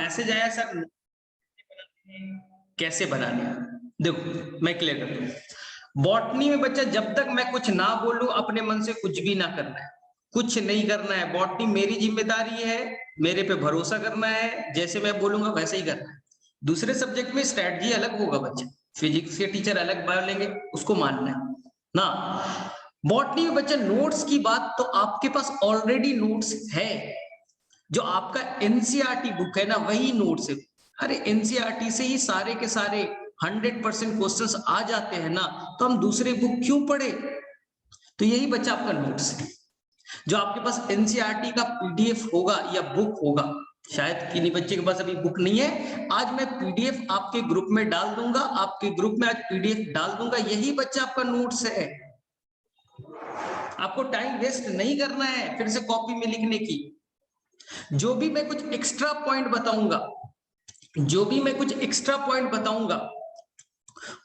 Message आया sir कैसे बनाने, देखो मैं क्लियर करता हूँ। बॉटनी में बच्चा जब तक मैं कुछ ना बोलूं अपने मन से कुछ भी ना करना है, कुछ नहीं करना है। बॉटनी मेरी जिम्मेदारी है, मेरे पे भरोसा करना है, जैसे मैं बोलूंगा वैसे ही करना है। दूसरे सब्जेक्ट में स्ट्रेटजी अलग होगा बच्चा, फिजिक्स के टीचर अलग बोलेंगे, उसको मानना है ना। बॉटनी में बच्चा नोट्स की बात, तो आपके पास ऑलरेडी नोट्स है, जो आपका एनसीईआरटी बुक है ना वही नोट्स है। अरे एनसीईआरटी से ही सारे के सारे 100% क्वेश्चंस आ जाते हैं ना, तो हम दूसरे बुक क्यों पढ़े। तो यही बच्चा आपका नोट्स है, जो आपके पास एनसीईआरटी का पीडीएफ होगा या बुक होगा। शायद किन्हीं बच्चे के पास अभी बुक नहीं है, आज मैं पीडीएफ आपके ग्रुप में डाल दूंगा, आपके ग्रुप में आज पीडीएफ डाल दूंगा, यही बच्चा आपका नोट्स है। आपको टाइम वेस्ट नहीं करना है फिर से कॉपी में लिखने की। जो भी मैं कुछ एक्स्ट्रा पॉइंट बताऊंगा, जो भी मैं कुछ एक्स्ट्रा पॉइंट बताऊंगा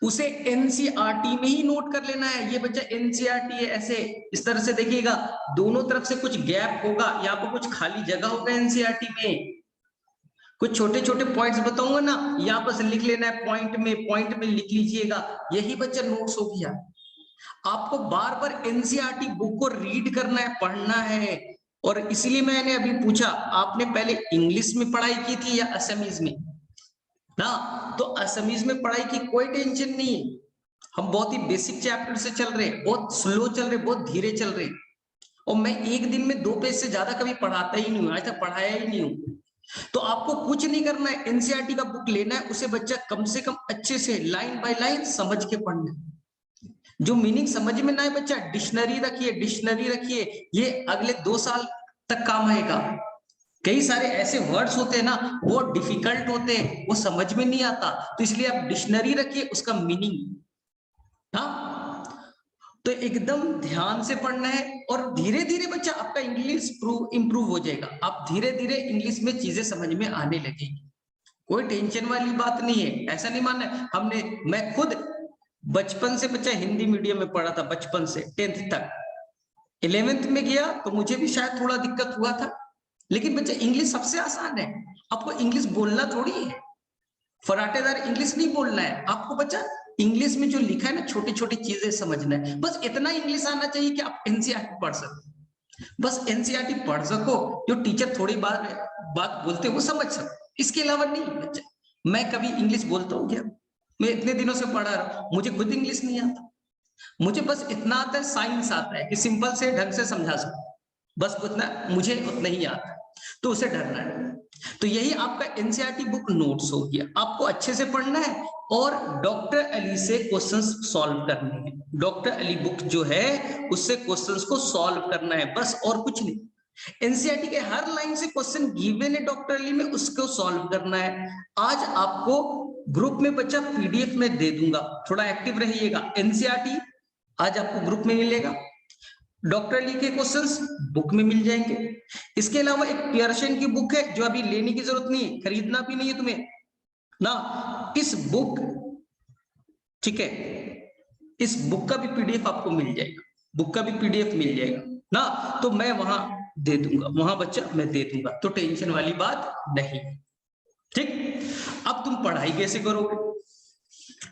उसे एनसीईआरटी में ही नोट कर लेना है। ये बच्चा एनसीईआरटी है, ऐसे इस तरह से देखिएगा, दोनों तरफ से कुछ गैप होगा, यहाँ पर कुछ खाली जगह होगा एनसीईआरटी में। कुछ छोटे छोटे पॉइंट्स बताऊंगा ना, यहाँ पर लिख लेना है, पॉइंट में लिख लीजिएगा, यही बच्चा नोट्स हो गया। आपको बार बार एनसीईआरटी बुक को रीड करना है, पढ़ना है। और इसलिए मैंने अभी पूछा, आपने पहले इंग्लिश में पढ़ाई की थी या असमीज में ना। तो असमीज में पढ़ाई की कोई टेंशन नहीं है, हम बहुत ही बेसिक चैप्टर से चल रहे हैं, बहुत स्लो चल रहे, बहुत धीरे चल रहे। और मैं एक दिन में 2 पेज से ज्यादा कभी पढ़ाता ही नहीं हूं, आज तक पढ़ाया ही नहीं हूं। तो आपको कुछ नहीं करना है, एनसीईआरटी का बुक लेना है, उसे बच्चा कम से कम अच्छे से लाइन बाय लाइन समझ के पढ़ना है। जो मीनिंग समझ में ना आए बच्चा डिक्शनरी रखिए, डिक्शनरी रखिए, ये अगले 2 साल तक काम आएगा। कई सारे ऐसे वर्ड्स होते हैं ना, वो डिफिकल्ट होते हैं, वो समझ में नहीं आता, तो इसलिए आप डिक्शनरी रखिए, उसका मीनिंग। हाँ, तो एकदम ध्यान से पढ़ना है, और धीरे धीरे बच्चा आपका इंग्लिश इंप्रूव हो जाएगा। आप धीरे धीरे इंग्लिश में चीजें समझ में आने लगेगी, कोई टेंशन वाली बात नहीं है। ऐसा नहीं मानना है, मैं खुद बचपन से बच्चा हिंदी मीडियम में पढ़ा था, बचपन से 10th तक। 11th में गया तो मुझे भी शायद थोड़ा दिक्कत हुआ था, लेकिन बच्चा इंग्लिश सबसे आसान है। आपको इंग्लिश बोलना थोड़ी है, फराटेदार इंग्लिश नहीं बोलना है आपको बच्चा। इंग्लिश में जो लिखा है ना, छोटी छोटी चीजें समझना है, बस इतना इंग्लिश आना चाहिए कि आप एनसीईआरटी पढ़ सको। बस एनसीईआरटी पढ़ सको, जो टीचर थोड़ी बात बोलते हैं वो समझ सको, इसके अलावा नहीं बच्चा। मैं कभी इंग्लिश बोलता हूँ क्या? मैं इतने दिनों से पढ़ा रहा हूँ, मुझे खुद इंग्लिश नहीं आता। मुझे बस इतना आता है, साइंस आता है कि सिंपल से ढंग से समझा सकूं, बस उतना मुझे उतना ही आता है, तो उसे डरना है। तो यही आपका एनसीईआरटी बुक नोट्स हो गया, आपको अच्छे से पढ़ना है और डॉक्टर अली से क्वेश्चंस सॉल्व करने हैं। डॉक्टर अली बुक जो है उससे क्वेश्चंस को सॉल्व करना है, बस और कुछ नहीं। एनसीईआरटी के हर लाइन से क्वेश्चन गिवन है डॉक्टर अली में, उसको सॉल्व करना है। आज आपको ग्रुप में बच्चा पीडीएफ में दे दूंगा, थोड़ा एक्टिव रहिएगा। एनसीईआरटी आज आपको ग्रुप में मिलेगा, डॉक्टर अली के क्वेश्चंस बुक में मिल जाएंगे। इसके अलावा एक पियर्सन की बुक है जो अभी लेने की जरूरत नहीं है, खरीदना भी नहीं है तुम्हें ना। इस बुक, ठीक है, इस बुक का भी पीडीएफ आपको मिल जाएगा, बुक का भी पीडीएफ मिल जाएगा ना। तो मैं वहां दे दूंगा, वहां बच्चा मैं दे दूंगा, तो टेंशन वाली बात नहीं। ठीक, अब तुम पढ़ाई कैसे करोगे?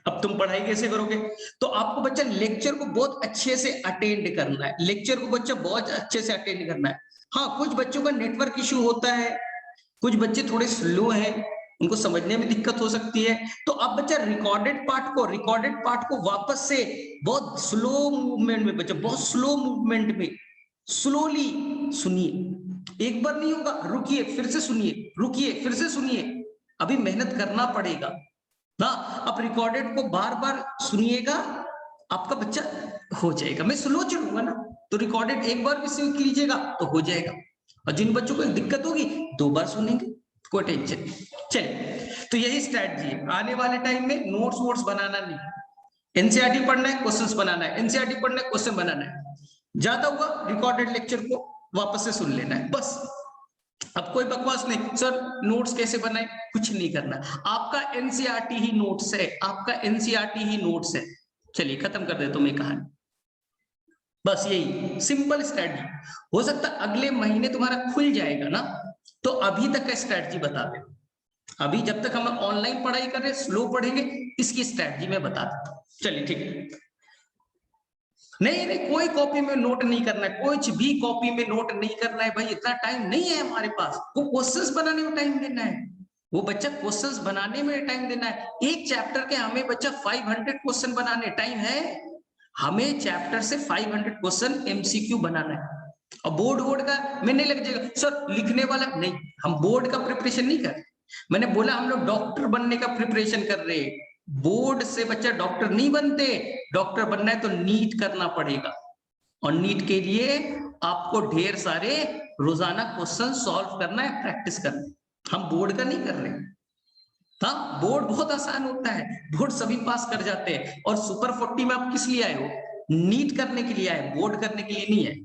अब तुम पढ़ाई कैसे करोगे? तो आपको बच्चा लेक्चर को बहुत अच्छे से अटेंड करना है, लेक्चर को बच्चा बहुत अच्छे से अटेंड करना है। हाँ, कुछ बच्चों का नेटवर्क इश्यू होता है, कुछ बच्चे थोड़े स्लो हैं, उनको समझने में दिक्कत हो सकती है, तो आप बच्चा रिकॉर्डेड पार्ट को वापस से बहुत स्लो मूवमेंट में, बच्चा बहुत स्लो मूवमेंट में स्लोली सुनिए। एक बार नहीं होगा, रुकिए फिर से सुनिए, रुकिए फिर से सुनिए, अभी मेहनत करना पड़ेगा ना। आप रिकॉर्डेड को बार बार सुनिएगा, आपका बच्चा हो जाएगा। मैं स्लो चलूंगा ना, तो रिकॉर्डेड एक बार भी सुन लीजिएगा तो हो जाएगा, और जिन बच्चों को दिक्कत होगी 2 बार सुनेंगे, कोई टेंशन नहीं। चलिए, तो यही स्ट्रैटेजी है। आने वाले टाइम में नोट्स वोट्स बनाना नहीं, एनसीईआरटी पढ़ना है, क्वेश्चंस बनाना है, एनसीईआरटी पढ़ना है, क्वेश्चन बनाना है। ज्यादा हुआ रिकॉर्डेड लेक्चर को वापस से सुन लेना है, बस। अब कोई बकवास नहीं, सर नोट्स कैसे बनाए, कुछ नहीं करना, आपका एनसीईआरटी ही नोट्स है, आपका एनसीईआरटी ही नोट्स है। चलिए खत्म कर देता हूं मैं कहानी, बस यही सिंपल स्ट्रेटजी। हो सकता है अगले महीने तुम्हारा खुल जाएगा ना, तो अभी तक का स्ट्रेटजी बता दे, अभी जब तक हम ऑनलाइन पढ़ाई कर रहे हैं, स्लो पढ़ेंगे, इसकी स्ट्रैटेजी मैं बता देता हूँ। चलिए ठीक है। नहीं नहीं, कोई कॉपी में नोट नहीं करना है, कुछ भी कॉपी में नोट नहीं करना है भाई, इतना टाइम नहीं है हमारे पास। वो क्वेश्चंस बनाने में टाइम देना है, वो बच्चा क्वेश्चंस बनाने में टाइम देना है। एक चैप्टर के हमें बच्चा 500 क्वेश्चन बनाने, टाइम है हमें चैप्टर से 500 क्वेश्चन एमसीक्यू बनाना है। और बोर्ड का मैं नहीं लग जाएगा सर लिखने वाला, नहीं, हम बोर्ड का प्रिपरेशन नहीं कर रहे। मैंने बोला हम लोग डॉक्टर बनने का प्रिपरेशन कर रहे हैं, बोर्ड से बच्चा डॉक्टर नहीं बनते। डॉक्टर बनना है तो नीट करना पड़ेगा, और नीट के लिए आपको ढेर सारे रोजाना क्वेश्चन सॉल्व करना है, प्रैक्टिस करना है। हम बोर्ड का नहीं कर रहे। हाँ, बोर्ड बहुत आसान होता है, बोर्ड सभी पास कर जाते हैं। और सुपर 40 में आप किस लिए आए हो? नीट करने के लिए आए, बोर्ड करने के लिए नहीं आए।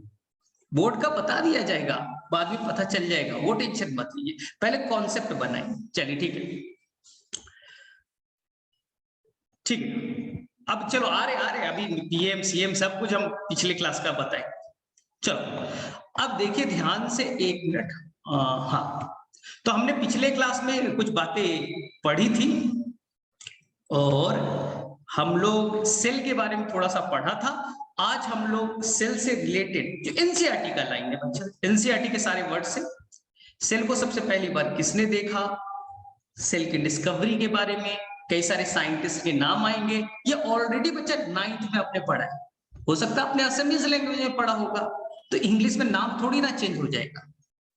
बोर्ड का बता दिया जाएगा, बाद में पता चल जाएगा, वो टेंशन मत लीजिए, पहले कॉन्सेप्ट बनाए। चलिए ठीक है, ठीक है। अब चलो आ रहे अभी पीएम सीएम सब कुछ हम पिछले क्लास का बताएं। चलो अब देखिए ध्यान से, एक मिनट। हाँ, तो हमने पिछले क्लास में कुछ बातें पढ़ी थी, और हम लोग सेल के बारे में थोड़ा सा पढ़ा था। आज हम लोग सेल से रिलेटेड जो एनसीईआरटी का लाइन है बच्चा, एनसीईआरटी के सारे वर्ड से सेल को सबसे पहली बार किसने देखा, सेल की डिस्कवरी के बारे में कई सारे साइंटिस्ट के नाम आएंगे। ये ऑलरेडी बच्चा 9th में आपने पढ़ा है, हो सकता है आपने असमीज लैंग्वेज में पढ़ा होगा, तो इंग्लिश में नाम थोड़ी ना चेंज हो जाएगा।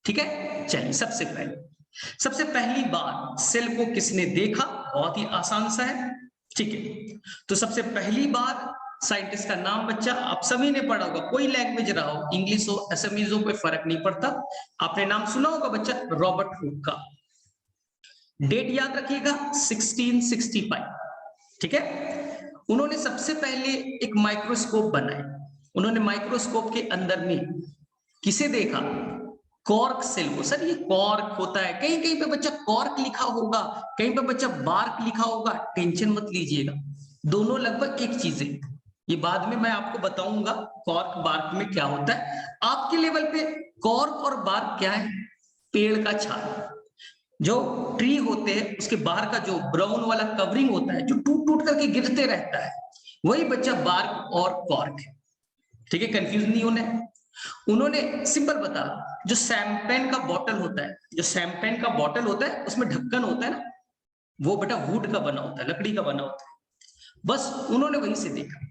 ठीक है, चलिए सबसे पहली बार सेल को किसने देखा, बहुत ही आसान सा है। ठीक है, तो सबसे पहली बार साइंटिस्ट का नाम बच्चा आप सभी ने पढ़ा होगा, कोई लैंग्वेज रहा हो, इंग्लिश हो असमीज हो, कोई फर्क नहीं पड़ता, आपने नाम सुना होगा बच्चा, रॉबर्ट हुक का। डेट याद रखिएगा 1665। ठीक है, उन्होंने सबसे पहले एक माइक्रोस्कोप बनाया। उन्होंने माइक्रोस्कोप के अंदर में किसे देखा, कॉर्क सेल को। सर ये कॉर्क होता है, कहीं कहीं पे बच्चा कॉर्क लिखा होगा, कहीं पे बच्चा बार्क लिखा होगा, टेंशन मत लीजिएगा, दोनों लगभग एक चीज है। ये बाद में मैं आपको बताऊंगा कॉर्क बार्क में क्या होता है। आपके लेवल पे कॉर्क और बार्क क्या है, पेड़ का छाल, जो ट्री होते हैं उसके बाहर का जो ब्राउन वाला कवरिंग होता है, जो टूट टूट करके गिरते रहता है, वही बच्चा बार्क और कॉर्क है। ठीक है, कंफ्यूज नहीं होना है। उन्होंने सिंपल बता, जो शैंपेन का बॉटल होता है, जो शैंपेन का बॉटल होता है उसमें ढक्कन होता है ना, वो बेटा वुड का बना होता है, लकड़ी का बना होता है। बस उन्होंने वहीं से देखा।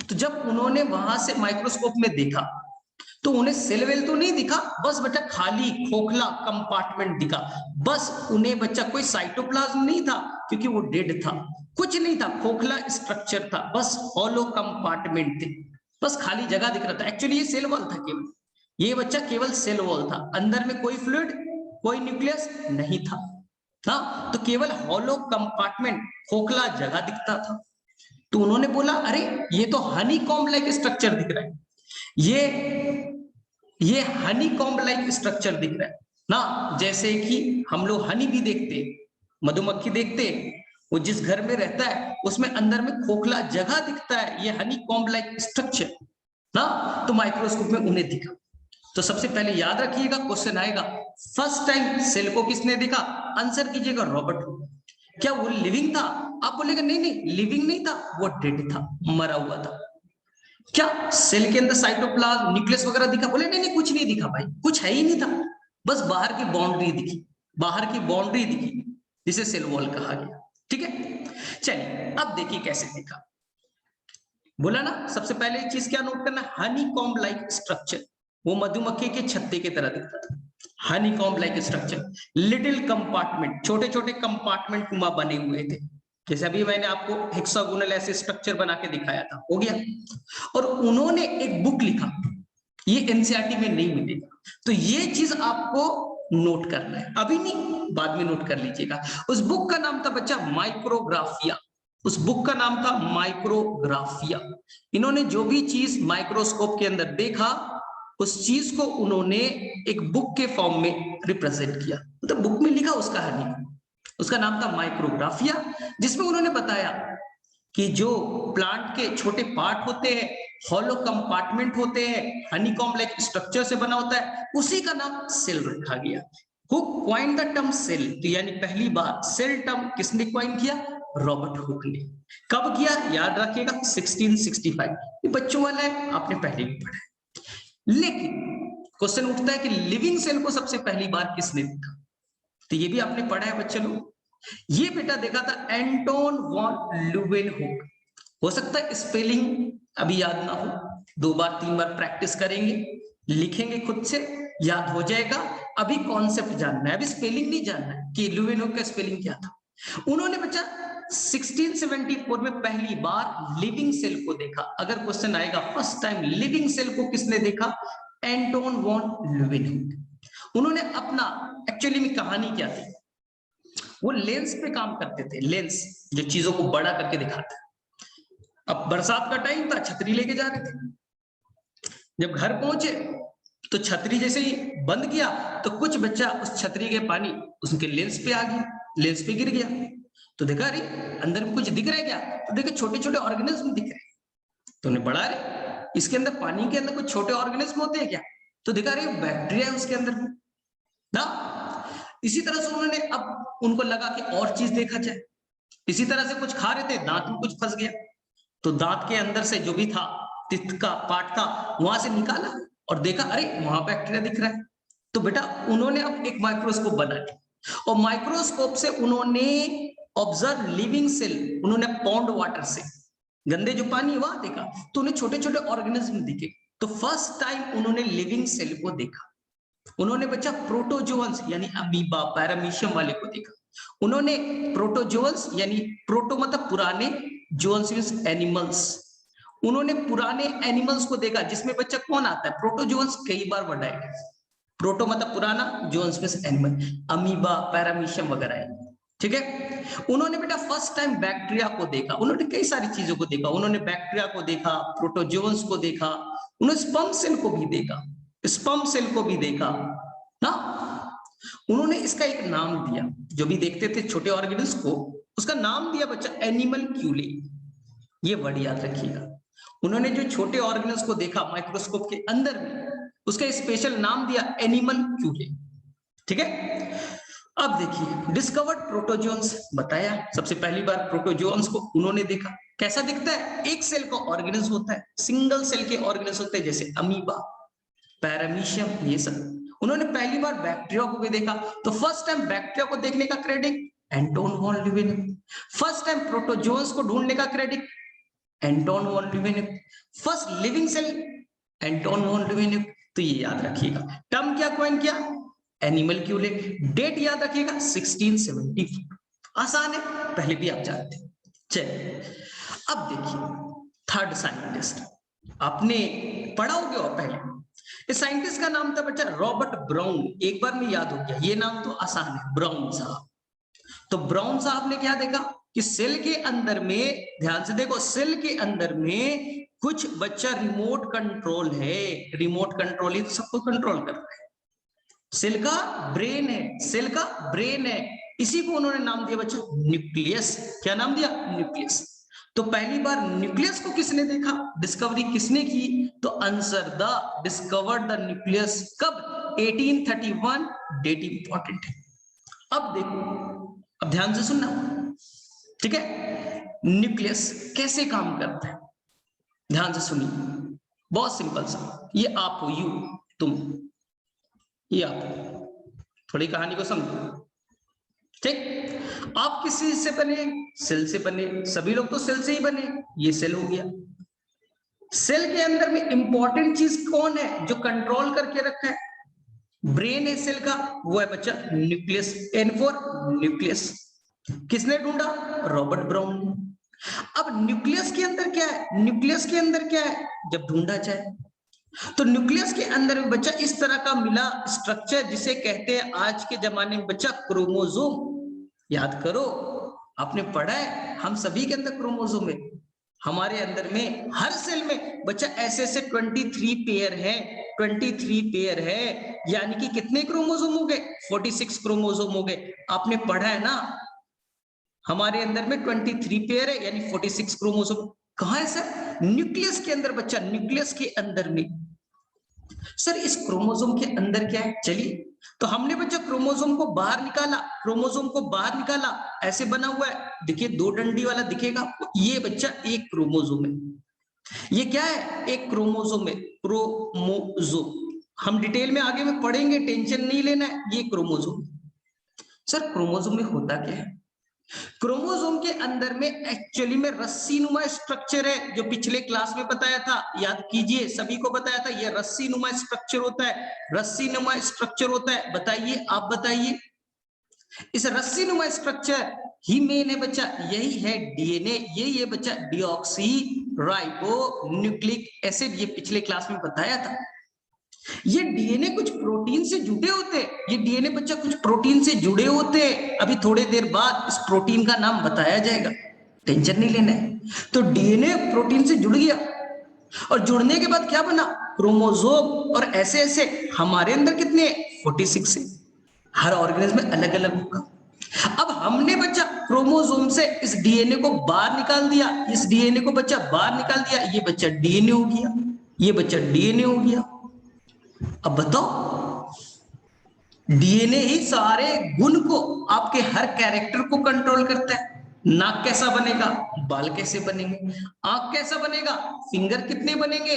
तो जब उन्होंने वहां से माइक्रोस्कोप में देखा तो उन्हें सेल वेल तो नहीं दिखा, बस बच्चा खाली खोखला कंपार्टमेंट दिखा। बस उन्हें बच्चा कोई साइटोप्लाज्म नहीं था, क्योंकि वो डेड था, कुछ नहीं था, खोखला स्ट्रक्चर था, बस हॉलो कंपार्टमेंट थे, बस खाली जगह दिख रहा था। एक्चुअली ये सेल वॉल था केवल, ये बच्चा केवल सेल वॉल था, अंदर में कोई फ्लूइड कोई न्यूक्लियस नहीं था। हाँ, तो केवल हॉलो कंपार्टमेंट, खोखला जगह दिखता था। तो उन्होंने बोला अरे ये तो हनी कॉम्ब लाइक स्ट्रक्चर दिख रहा है, ये हनी कॉम्ब लाइक स्ट्रक्चर दिख रहा है ना, जैसे कि हम लोग हनी भी देखते, मधुमक्खी देखते, वो जिस घर में रहता है उसमें अंदर में खोखला जगह दिखता है, ये हनी कॉम्ब लाइक स्ट्रक्चर ना। तो माइक्रोस्कोप में उन्हें दिखा। तो सबसे पहले याद रखिएगा, क्वेश्चन आएगा फर्स्ट टाइम सेल को किसने देखा, आंसर कीजिएगा रॉबर्ट हुक। क्या वो लिविंग था? आप बोलेगा नहीं नहीं लिविंग नहीं था, वो डेड था, मरा हुआ था। क्या सेल के अंदर साइटोप्लाज्म न्यूक्लियस वगैरह दिखा? बोले नहीं नहीं कुछ नहीं दिखा भाई, कुछ है ही नहीं था, बस बाहर की बाउंड्री दिखी, बाहर की बाउंड्री दिखी, जिसे सेल वॉल कहा गया। ठीक है, चलिए अब देखिए कैसे देखा। बोला ना सबसे पहले एक चीज क्या नोट करना, हनी कॉम्ब लाइक स्ट्रक्चर, वो मधुमक्खी के छत्ते की तरह दिखता था, Honey comb like structure, little compartment, छोटे छोटे कंपार्टमेंट कुमा बने हुए थे, जैसे अभी मैंने आपको हेक्सागोनल ऐसे स्ट्रक्चर बना के दिखाया था, हो गया। और उन्होंने एक बुक लिखा, ये एनसीईआरटी में नहीं मिलेगा, तो ये चीज आपको नोट करना है, अभी नहीं बाद में नोट कर लीजिएगा। उस बुक का नाम था बच्चा माइक्रोग्राफिया, उस बुक का नाम था माइक्रोग्राफिया। इन्होंने जो भी चीज माइक्रोस्कोप के अंदर देखा, उस चीज को उन्होंने एक बुक के फॉर्म में रिप्रेजेंट किया, मतलब बुक में लिखा उसका कहानी, उसका नाम था माइक्रोग्राफिया, जिसमें उन्होंने बताया कि जो प्लांट के छोटे पार्ट होते हैं, हॉलो कंपार्टमेंट होते हैं, हनीकॉम्ब लाइक स्ट्रक्चर से बना होता है, उसी का नाम सेल रखा गया। Who coin the term cell, तो यानी पहली बार सेल टर्म किसने क्वाइन किया? रॉबर्ट हुक ने। कब किया? याद रखिएगा 1665। ये बच्चों वाला है, आपने पहले भी पढ़ा है। लेकिन क्वेश्चन उठता है कि लिविंग सेल को सबसे पहली बार किसने देखा? तो ये भी आपने पढ़ा है बच्चे लोग। ये बेटा देखा था एंटोन वॉन ल्यूवेनहुक। हो सकता है स्पेलिंग अभी याद ना हो, 2 बार 3 बार प्रैक्टिस करेंगे, लिखेंगे खुद से, याद हो जाएगा। अभी कॉन्सेप्ट जानना है, अभी स्पेलिंग नहीं जानना है कि ल्यूवेनहुक का स्पेलिंग क्या था। उन्होंने बच्चा 1674 में पहली बार लिविंग सेल को देखा। अगर क्वेश्चन आएगा फर्स्ट टाइम लिविंग सेल को किसने देखा? Anton van Leeuwenhoek. उन्होंने अपना एक्चुअली में कहानी क्या थी, वो लेंस पे काम करते थे, लेंस जो चीजों को बड़ा करके दिखाता है। अब बरसात का टाइम था, छतरी लेके जा रहे थे। जब घर पहुंचे तो छतरी जैसे ही बंद किया तो कुछ बच्चा उस छतरी के पानी उसके लेंस पे आ गया, लेंस पे गिर गया। तो देखा अरे अंदर में कुछ दिख रहा है क्या? तो देखे छोटे छोटे ऑर्गेनिज्म दिख रहे हैं। तो उन्हें बड़ा अरे इसके अंदर, पानी के अंदर कुछ छोटे ऑर्गेनिज्म होते हैं क्या? तो देखा अरे बैक्टीरिया है उसके अंदर ना। इसी तरह से उन्होंने, अब उनको लगा कि और चीज देखा जाए। इसी तरह से कुछ खा रहे थे, दांत में कुछ फंस गया, तो दांत के अंदर से जो भी था, तित का पार्ट था, वहां से निकाला और देखा अरे वहां बैक्टीरिया दिख रहा है। तो बेटा उन्होंने अब एक माइक्रोस्कोप बना लिया और माइक्रोस्कोप से उन्होंने ऑब्जर्व लिविंग सेल, उन्होंने पॉन्ड वाटर से, गंदे जो पानी वहां देखा, तो उन्हें छोटे छोटे ऑर्गेनिज्म दिखे। तो फर्स्ट टाइम उन्होंने लिविंग सेल को देखा। उन्होंने बच्चा प्रोटोजोअन्स यानी अमीबा, पैरामीशियम वाले को देखा। उन्होंने प्रोटोजोअन्स यानी प्रोटो मतलब पुराने, जोअन्स मींस एनिमल्स, उन्होंने पुराने एनिमल्स को देखा जिसमें बच्चा कौन आता है? प्रोटोजोअन्स कई बार वर्ड आएगा। प्रोटो मतलब पुराना, जोअन्स मींस एनिमल, अमीबा, पैरामीशियम वगैरह है, ठीक है। उन्होंने बेटा फर्स्ट टाइम बैक्टीरिया को देखा। उन्होंने कई सारी चीजों को देखा, उन्होंने बैक्टीरिया को देखा, प्रोटोजोअन्स को देखा, उन्होंने स्पर्म सेल को भी देखा, स्पर्म सेल को भी देखा ना। उन्होंने इसका एक नाम दिया, जो भी देखते थे छोटे ऑर्गेनिज्म को, उसका नाम दिया बच्चा एनिमलक्यूले। ये वर्ड याद रखिएगा। उन्होंने जो छोटे ऑर्गेनिज्म को देखा माइक्रोस्कोप के अंदर में, उसका स्पेशल नाम दिया एनिमलक्यूले, ठीक है। अब देखिए डिस्कवर्ड प्रोटोजोन्स, बताया सबसे पहली बार प्रोटोजोन्स को उन्होंने देखा। कैसा दिखता है? एक सेल का ऑर्गेनिज्म होता है, सिंगल सेल के ऑर्गेनिज्म होते हैं, जैसे अमीबा, पैरामीशियम, ये सब। उन्होंने पहली बार बैक्टीरिया को भी देखा। तो फर्स्ट टाइम बैक्टीरिया को देखने का credit Anton van Leeuwenhoek. First time protozoans को ढूंढने का credit Anton van Leeuwenhoek. First living cell Anton van Leeuwenhoek. तो ये याद रखिएगा। टर्म क्या कॉइन किया? एनिमलक्यूले। डेट याद रखिएगा 1674। आसान है, पहले भी आप जानते हैं। चलिए अब देखिए थर्ड साइंटिस्ट, आपने पढ़ा होगा और पहले। इस साइंटिस्ट का नाम था बच्चा रॉबर्ट ब्राउन। एक बार में याद हो गया, ये नाम तो आसान है, ब्राउन साहब। तो ब्राउन साहब ने क्या देखा कि सेल के अंदर में, ध्यान से देखो, सेल के अंदर में कुछ बच्चा रिमोट कंट्रोल है। रिमोट कंट्रोल ही तो सबको कंट्रोल कर रहा है। सेल का ब्रेन है, सेल का ब्रेन है। इसी को उन्होंने नाम दिया बच्चा न्यूक्लियस। क्या नाम दिया? न्यूक्लियस। तो पहली बार न्यूक्लियस को किसने देखा, डिस्कवरी किसने की? तो answer the discovered the nucleus. कब? 1831। डेट इंपॉर्टेंट है। अब देखो, अब ध्यान से सुनना, ठीक है। न्यूक्लियस कैसे काम करता है, ध्यान से सुनिए। बहुत सिंपल सा, ये आप हो, यू, तुम, ये आप। थोड़ी कहानी को समझो, ठीक। आप किस चीज से बने? सेल से बने। सभी लोग तो सेल से ही बने। ये सेल हो गया। सेल के अंदर में इंपॉर्टेंट चीज कौन है जो कंट्रोल करके रखा है? ब्रेन है सेल का, वो है बच्चा न्यूक्लियस। N for nucleus. किसने ढूंढा? रॉबर्ट ब्राउन ने। अब न्यूक्लियस के अंदर क्या है? न्यूक्लियस के अंदर क्या है जब ढूंढा जाए, तो न्यूक्लियस के अंदर में बच्चा इस तरह का मिला स्ट्रक्चर, जिसे कहते हैं आज के जमाने में बच्चा क्रोमोसोम। याद करो, आपने पढ़ा है, हम सभी के अंदर क्रोमोसोम है। हमारे अंदर में हर सेल में बच्चा ऐसे ऐसे 23 पेयर है, 23 पेयर है। यानी कि कितने क्रोमोसोम हो गए? 46 क्रोमोसोम हो गए। आपने पढ़ा है ना, हमारे अंदर में 23 पेयर है, यानी 46 क्रोमोसोम। कहां है सर? न्यूक्लियस के अंदर बच्चा, न्यूक्लियस के अंदर में। सर इस क्रोमोसोम के अंदर क्या है? चलिए तो हमने बच्चा क्रोमोसोम को बाहर निकाला, क्रोमोसोम को बाहर निकाला, ऐसे बना हुआ है, देखिए दो डंडी वाला दिखेगा, ये बच्चा एक क्रोमोसोम है। ये क्या है? एक क्रोमोसोम है, क्रोमोसोम। हम डिटेल में आगे में पढ़ेंगे, टेंशन नहीं लेना है। ये क्रोमोसोम। सर क्रोमोसोम में होता क्या है? क्रोमोसोम के अंदर में एक्चुअली में रस्सी नुमा स्ट्रक्चर है, जो पिछले क्लास में बताया था, याद कीजिए, सभी को बताया था, ये रस्सी नुमा स्ट्रक्चर होता है, रस्सी नुमा स्ट्रक्चर होता है। बताइए, आप बताइए, इस रस्सी नुमा स्ट्रक्चर ही मेन है बच्चा, यही है डीएनए, यही है बच्चा डीऑक्सी राइबो न्यूक्लिक एसिड, ये पिछले क्लास में बताया था। ये डीएनए कुछ प्रोटीन से जुड़े होते हैं, ये डीएनए बच्चा कुछ प्रोटीन से जुड़े होते हैं। अभी थोड़ी देर बाद इस प्रोटीन का नाम बताया जाएगा, टेंशन नहीं लेना है। तो डीएनए प्रोटीन से जुड़ गया, और जुड़ने के बाद क्या बना? क्रोमोसोम। और ऐसे ऐसे हमारे अंदर कितने? 46 है, हर ऑर्गेनिज्म में अलग अलग होगा। अब हमने बच्चा क्रोमोसोम से इस डीएनए को बाहर निकाल दिया, इस डीएनए को बच्चा बाहर निकाल दिया, ये बच्चा डीएनए हो गया, ये बच्चा डीएनए हो गया। अब बताओ, डीएनए ही सारे गुण को, आपके हर कैरेक्टर को कंट्रोल करता है। नाक कैसा बनेगा, बाल कैसे बनेंगे, आंख कैसा बनेगा, फिंगर कितने बनेंगे,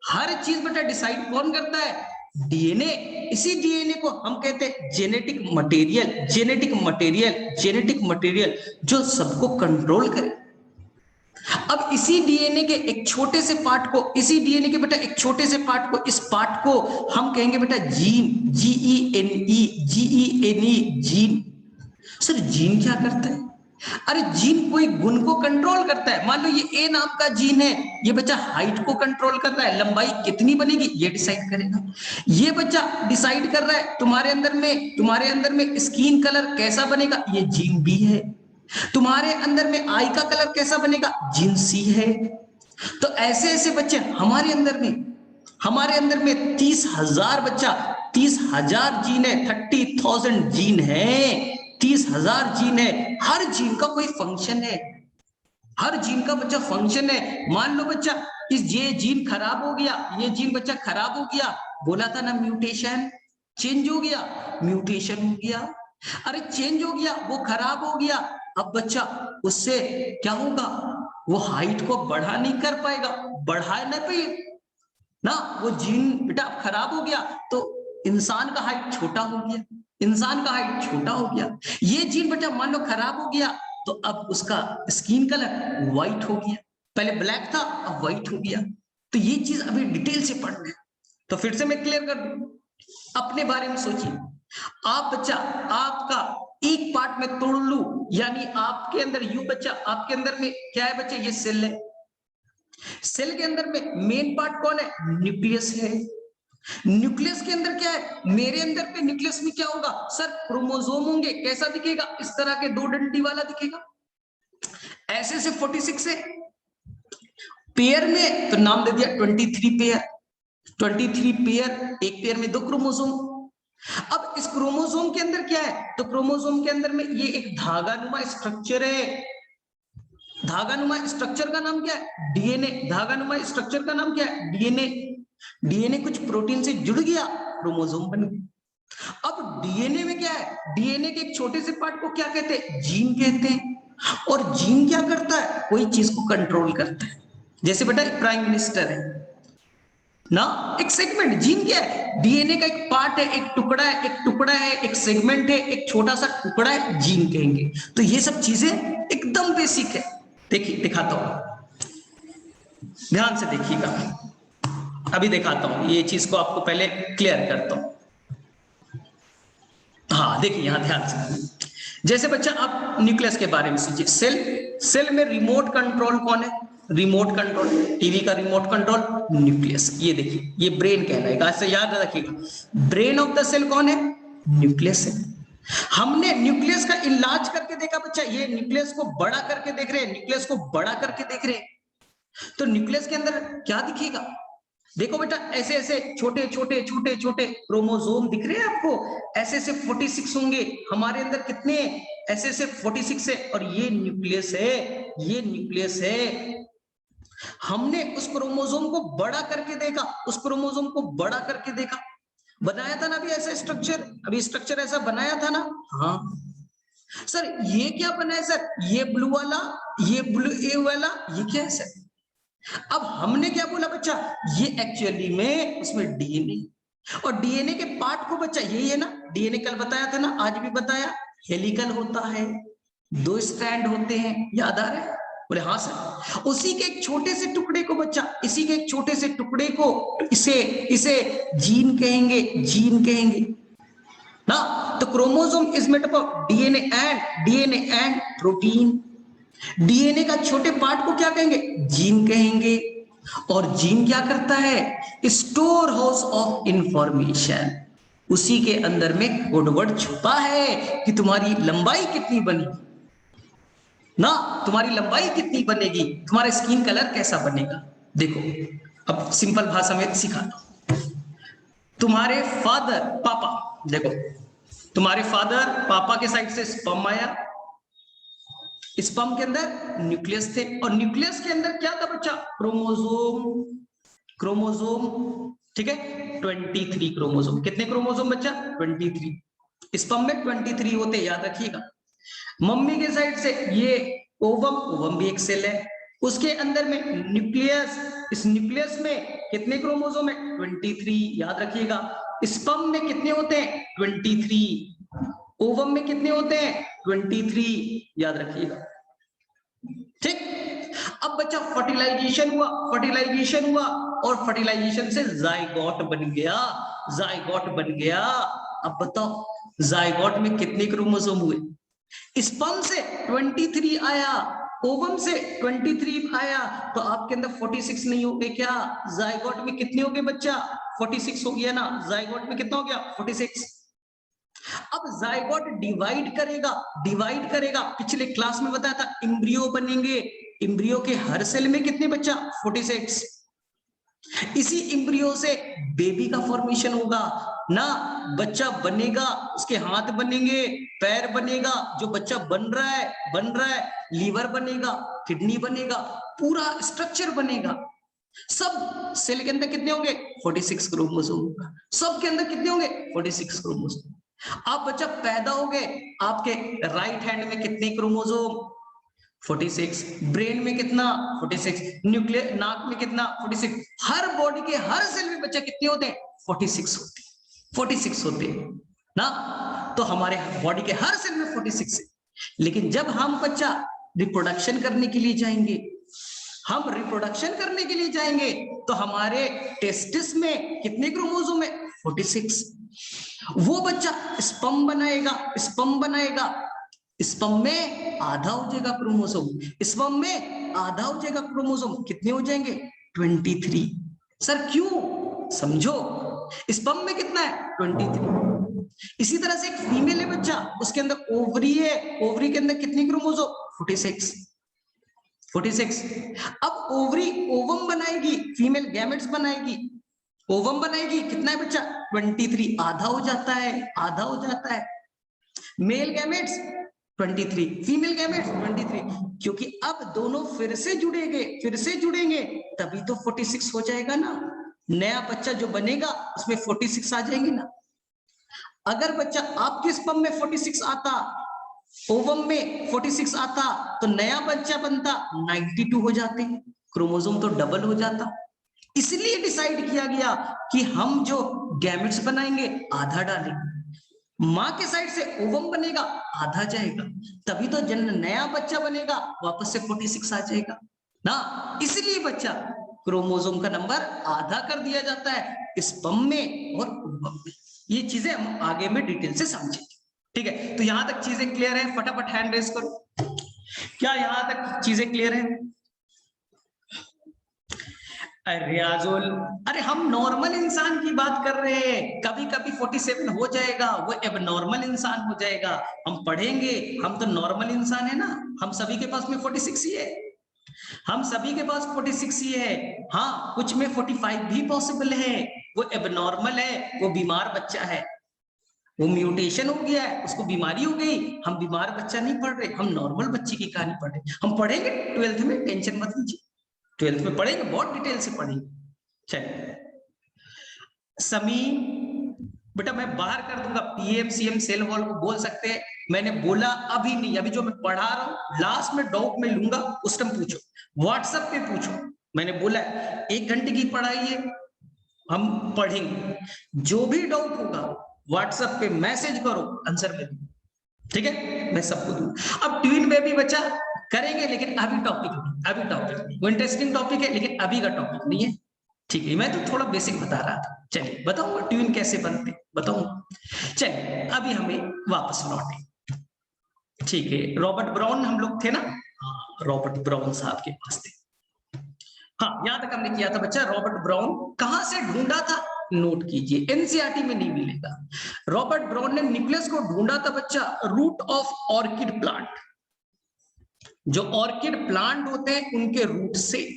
हर चीज बेटा डिसाइड कौन करता है? डीएनए। इसी डीएनए को हम कहते हैं genetic material, genetic material, genetic material जो सबको कंट्रोल करे। अब इसी डीएनए के एक छोटे से पार्ट को, इसी डीएनए के बेटा एक छोटे से पार्ट को, इस पार्ट को हम कहेंगे बेटा जीन, जीईएनई, जीईएनई, जीन। सर जीन क्या करता है? अरे जीन कोई गुण को कंट्रोल करता है। मान लो ये ए नाम का जीन है, ये बच्चा हाइट को कंट्रोल कर रहा है, लंबाई कितनी बनेगी ये डिसाइड करेगा। ये बच्चा डिसाइड कर रहा है तुम्हारे अंदर में स्किन कलर कैसा बनेगा, ये जीन बी है। तुम्हारे अंदर में आई का कलर कैसा बनेगा, जीन सी है। तो ऐसे ऐसे बच्चे हमारे अंदर में 30,000 बच्चा, 30,000 जीन है, 30,000 जीन है, 30,000 जीन है। हर जीन का कोई फंक्शन है, हर जीन का बच्चा फंक्शन है। मान लो बच्चा ये जीन खराब हो गया, ये जीन बच्चा खराब हो गया, बोला था ना म्यूटेशन, चेंज हो गया, म्यूटेशन हो गया। अरे चेंज हो गया, वो खराब हो गया, अब बच्चा उससे क्या होगा? वो हाइट को बढ़ा नहीं कर पाएगा, बढ़ा नहीं पाए ना, वो जीन बेटा खराब हो गया, तो इंसान का हाइट छोटा हो गया, इंसान का हाइट छोटा हो गया। ये जीन बेटा मान लो खराब हो गया, तो अब उसका स्किन कलर व्हाइट हो गया, पहले ब्लैक था अब व्हाइट हो गया। तो ये चीज अभी डिटेल से पढ़ना है, तो फिर से मैं क्लियर कर दूं। अपने बारे में सोचिए, आप बच्चा आपका एक पार्ट में तोड़ लू, यानी आपके अंदर यू बच्चा, आपके अंदर में क्या है बच्चा? ये सेल है। सेल के अंदर में मेन पार्ट कौन है? न्यूक्लियस है। न्यूक्लियस के अंदर क्या है? मेरे अंदर पे न्यूक्लियस में क्या होगा? सर क्रोमोसोम होंगे, कैसा दिखेगा? इस तरह के दो डंडी वाला दिखेगा, ऐसे से 46 है। पेयर में तो नाम दे दिया 23 पेयर, 23 पेयर, एक पेयर में 2 क्रोमोसोम। अब इस क्रोमोसोम के अंदर क्या है? तो क्रोमोसोम के अंदर में ये एक धागानुमा स्ट्रक्चर है। धागानुमा स्ट्रक्चर का नाम क्या है? डीएनए। धागानुमा स्ट्रक्चर का नाम क्या है? डीएनए। डीएनए कुछ प्रोटीन से जुड़ गया, क्रोमोसोम बन गया। अब डीएनए में क्या है? डीएनए के एक छोटे से पार्ट को क्या कहते हैं? जीन कहते हैं। और जीन क्या करता है? कोई चीज को कंट्रोल करता है। जैसे बेटा प्राइम मिनिस्टर है ना, एक सेगमेंट। जीन क्या है? डीएनए का एक पार्ट है, एक टुकड़ा है, एक टुकड़ा है, एक सेगमेंट है, एक छोटा सा टुकड़ा है, जीन कहेंगे। तो ये सब चीजें एकदम बेसिक है। देखिए दिखाता हूं, ध्यान से देखिएगा, अभी दिखाता हूं, ये चीज को आपको पहले क्लियर करता हूं। हाँ देखिए यहां ध्यान से, जैसे बच्चा आप न्यूक्लियस के बारे में सोचिए। सेल में रिमोट कंट्रोल कौन है? रिमोट कंट्रोल, टीवी का रिमोट कंट्रोल न्यूक्लियस। ये देखिए, ये ब्रेन कहलाएगा, ऐसे याद रखिएगा। ब्रेन ऑफ द सेल कौन है? न्यूक्लियस है। हमने न्यूक्लियस का इलाज करके देखा बच्चा, ये न्यूक्लियस को बड़ा करके देख रहे हैं, न्यूक्लियस को बड़ा करके देख रहे हैं। तो न्यूक्लियस के अंदर क्या दिखेगा? देखो बेटा, ऐसे ऐसे छोटे छोटे छोटे छोटे क्रोमोसोम दिख रहे हैं आपको, ऐसे ऐसे 46 होंगे। हमारे अंदर कितने? ऐसे ऐसे 46 है, और ये न्यूक्लियस है, ये न्यूक्लियस है। हमने उस क्रोमोसोम को बड़ा करके देखा, उस क्रोमोसोम को बड़ा करके देखा, बनाया था ना अभी ऐसा स्ट्रक्चर, अभी स्ट्रक्चर ऐसा बनाया था ना। हाँ सर ये क्या बना है सर, ये ब्लू वाला, ये ब्लू ए वाला, ये क्या है सर। अब हमने क्या बोला बच्चा, ये एक्चुअली में उसमें डीएनए, और डीएनए के पार्ट को बच्चा यही है ना, डीएनए कल बताया था ना, आज भी बताया, हेलिकल होता है, 2 स्ट्रैंड होते हैं, याद आ रहा है। बोले हाँ सर। उसी के एक छोटे से टुकड़े को बच्चा, इसी के एक छोटे से टुकड़े को इसे इसे जीन कहेंगे, जीन कहेंगे ना। तो chromosome is made up of DNA and protein. DNA का छोटे पार्ट को क्या कहेंगे, जीन कहेंगे। और जीन क्या करता है, स्टोर हाउस ऑफ इंफॉर्मेशन। उसी के अंदर में कोडवर्ड छुपा है कि तुम्हारी लंबाई कितनी बनी ना, तुम्हारी लंबाई कितनी बनेगी, तुम्हारा स्किन कलर कैसा बनेगा। देखो अब सिंपल भाषा में सिखाता हूं। तुम्हारे फादर पापा, देखो तुम्हारे फादर पापा के साइड से स्पर्म आया, स्पर्म के अंदर न्यूक्लियस थे, और न्यूक्लियस के अंदर क्या था बच्चा, क्रोमोसोम। क्रोमोसोम ठीक है, 23 क्रोमोसोम। कितने क्रोमोसोम बच्चा, 23। स्पर्म में 23 होते, याद रखिएगा। मम्मी के साइड से ये ओवम, ओवम भी एक सेल है, उसके अंदर में न्यूक्लियस, इस न्यूक्लियस में कितने क्रोमोसोम है, 23, याद रखिएगा। स्पर्म में कितने होते हैं, 23। ओवम में कितने होते हैं, 23, याद रखिएगा। ठीक, अब बच्चा फर्टिलाइजेशन हुआ, फर्टिलाइजेशन हुआ, और फर्टिलाइजेशन से जाइगोट बन गया, जाइगोट बन गया। अब बताओ जाइगोट में कितने क्रोमोसोम हुए, स्पर्म से 23 आया, ओवम से 23 आया, तो आपके अंदर 46 नहीं हो गए क्या, जाइगोट में कितने हो गए बच्चा, 46 हो गया ना, जाइगोट में कितना हो गया, 46। अब जाइगोट डिवाइड करेगा, डिवाइड करेगा, पिछले क्लास में बताया था एम्ब्रियो बनेंगे, एम्ब्रियो के हर सेल में कितने बच्चा, 46। इसी एम्ब्रियो से बेबी का फॉर्मेशन होगा ना, बच्चा बनेगा, उसके हाथ बनेंगे, पैर बनेगा, जो बच्चा बन रहा है, बन रहा है, लीवर बनेगा, किडनी बनेगा, पूरा स्ट्रक्चर बनेगा। सब सेल के अंदर कितने होंगे, 46 क्रोमोसोम होगा, सब के अंदर कितने होंगे, 46 क्रोमोसोम। आप बच्चा पैदा हो गए, आपके राइट हैंड में कितने क्रोमोसोम, 46, ब्रेन में कितना, 46, न्यूक्लियर नाक में कितना, 46, हर बॉडी के हर सेल में बच्चा कितने होते हैं, 46 होते हैं, 46 होते हैं ना। तो हमारे बॉडी के हर सेल में 46 है। लेकिन जब हम बच्चा रिप्रोडक्शन करने के लिए जाएंगे, हम रिप्रोडक्शन करने के लिए जाएंगे, तो हमारे टेस्टिस में कितने क्रोमोसोम है, 46। वो बच्चा स्पर्म बनाएगा, स्पर्म बनाएगा, स्पर्म में आधा हो जाएगा क्रोमोसोम, स्पर्म में आधा हो जाएगा क्रोमोसोम, कितने हो जाएंगे, 23। सर क्यों, समझो, स्पर्म में कितना है, 23। इसी तरह से एक फीमेल है बच्चा, उसके अंदर ओवरी है, ओवरी के अंदर कितनी क्रोमोसोम, 46, 46। अब ओवरी ओवम बनाएगी, फीमेल गैमेट्स बनाएगी, ओवम बनाएगी, कितना है बच्चा, 23, आधा हो जाता है, आधा हो जाता है। मेल गैमेट्स 23, फीमेल गैमेट्स 23, क्योंकि अब दोनों फिर से जुड़ेंगे, फिर से जुड़ेंगे, तभी तो 46 हो जाएगा ना, नया बच्चा जो बनेगा उसमें 46 आ जाएंगे ना। अगर बच्चा आपके स्पर्म में 46 आता, ओवम में 46 आता, तो नया बच्चा बनता 92 हो जाते, क्रोमोसोम तो डबल हो जाता। इसलिए डिसाइड किया गया कि हम जो गैमेट्स बनाएंगे आधा डालेंगे, मां के साइड से ओवम बनेगा, आधा जाएगा, तभी तो जन्म नया बच्चा बनेगा, वापस से 46 आ जाएगा ना। इसलिए बच्चा क्रोमोसोम का नंबर आधा कर दिया जाता है स्पर्म में और ओवम में। ये चीजें हम आगे में डिटेल से समझेंगे, ठीक है। तो यहां तक चीजें क्लियर है, फटाफट हैंड रेस करो, क्या यहां तक चीजें क्लियर है। रियाजुल, अरे हम नॉर्मल इंसान की बात कर रहे हैं, कभी कभी 47 हो जाएगा, वो अब नॉर्मल इंसान हो जाएगा, हम पढ़ेंगे, हम तो नॉर्मल इंसान है ना, हम सभी के पास में 46 ही है, हम सभी के पास 46 ही है। हाँ कुछ में 45 भी पॉसिबल है, वो एबनॉर्मल है, वो बीमार बच्चा है, वो म्यूटेशन हो गया है, उसको बीमारी हो गई, हम बीमार बच्चा नहीं पढ़ रहे, हम नॉर्मल बच्चे की कहानी पढ़ रहे, हम पढ़ेंगे 12th में, टेंशन मत लीजिए, 12th में पढ़ेंगे, बहुत डिटेल से पढ़ेंगे। चलिए समी, बेटा मैं बाहर कर दूंगा, पीएमसीएम सेल वॉल को बोल सकते हैं, मैंने बोला अभी नहीं, अभी जो मैं पढ़ा रहा हूं लास्ट में डाउट में लूंगा, उस टाइम पूछो, व्हाट्सएप पे पूछो। मैंने बोला 1 घंटे की पढ़ाई है, हम पढ़ेंगे, जो भी डाउट होगा व्हाट्सएप पे मैसेज करो, आंसर में दूंगा, ठीक है, मैं सबको दूंगा। अब ट्विन बेबी बच्चा करेंगे, लेकिन अभी टॉपिक नहीं, वो इंटरेस्टिंग टॉपिक है लेकिन अभी का टॉपिक नहीं है, ठीक है, मैं तो थोड़ा बेसिक बता रहा था। चलिए बताऊंगा ट्विन कैसे बनते, बताऊंगा। चलिए अभी हमें वापस लौटे, ठीक है, रॉबर्ट ब्राउन हम लोग थे ना, हाँ रॉबर्ट ब्राउन साहब के पास थे, हाँ यहां तक हमने किया था बच्चा। रॉबर्ट ब्राउन कहां से ढूंढा था, नोट कीजिए, एनसीईआरटी में नहीं मिलेगा। रॉबर्ट ब्राउन ने न्यूक्लियस को ढूंढा था बच्चा रूट ऑफ ऑर्किड प्लांट, जो ऑर्किड प्लांट होते हैं उनके रूट से,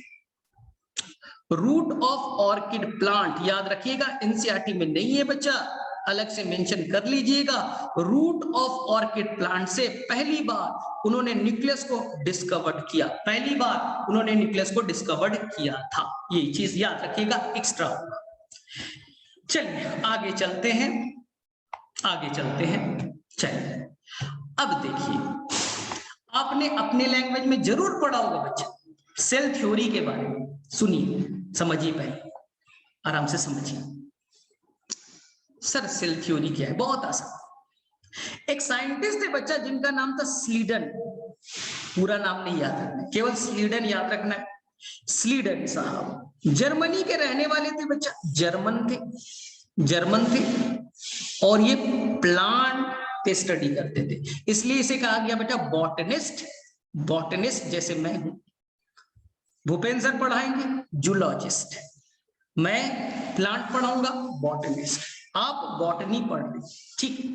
रूट ऑफ ऑर्किड प्लांट याद रखिएगा, एनसीईआरटी में नहीं है बच्चा, अलग से मेंशन कर लीजिएगा। रूट ऑफ ऑर्किड प्लांट से पहली बार उन्होंने न्यूक्लियस को डिस्कवर्ड किया, पहली बार उन्होंने न्यूक्लियस को डिस्कवर्ड किया था, ये चीज याद रखिएगा, एक्स्ट्रा होगा। चलिए आगे चलते हैं, चलिए अब देखिए, आपने अपने लैंग्वेज में जरूर पढ़ा होगा बच्चा सेल थ्योरी के बारे में, सुनिए समझिए, पहले आराम से समझिए। सर सेल थ्योरी क्या है, बहुत आसान। एक साइंटिस्ट थे बच्चा जिनका नाम था स्लीडन, पूरा नाम नहीं याद रखना, केवल स्लीडन याद रखना है। स्लीडन साहब जर्मनी के रहने वाले थे बच्चा, जर्मन थे और ये प्लांट पे स्टडी करते थे, इसलिए इसे कहा गया बेटा बॉटनिस्ट जैसे मैं हूं, भूपेंद्र सर पढ़ाएंगे जूलॉजिस्ट, मैं प्लांट पढ़ाऊंगा बॉटनिस्ट, आप बॉटनी पढ़ ली, ठीक है।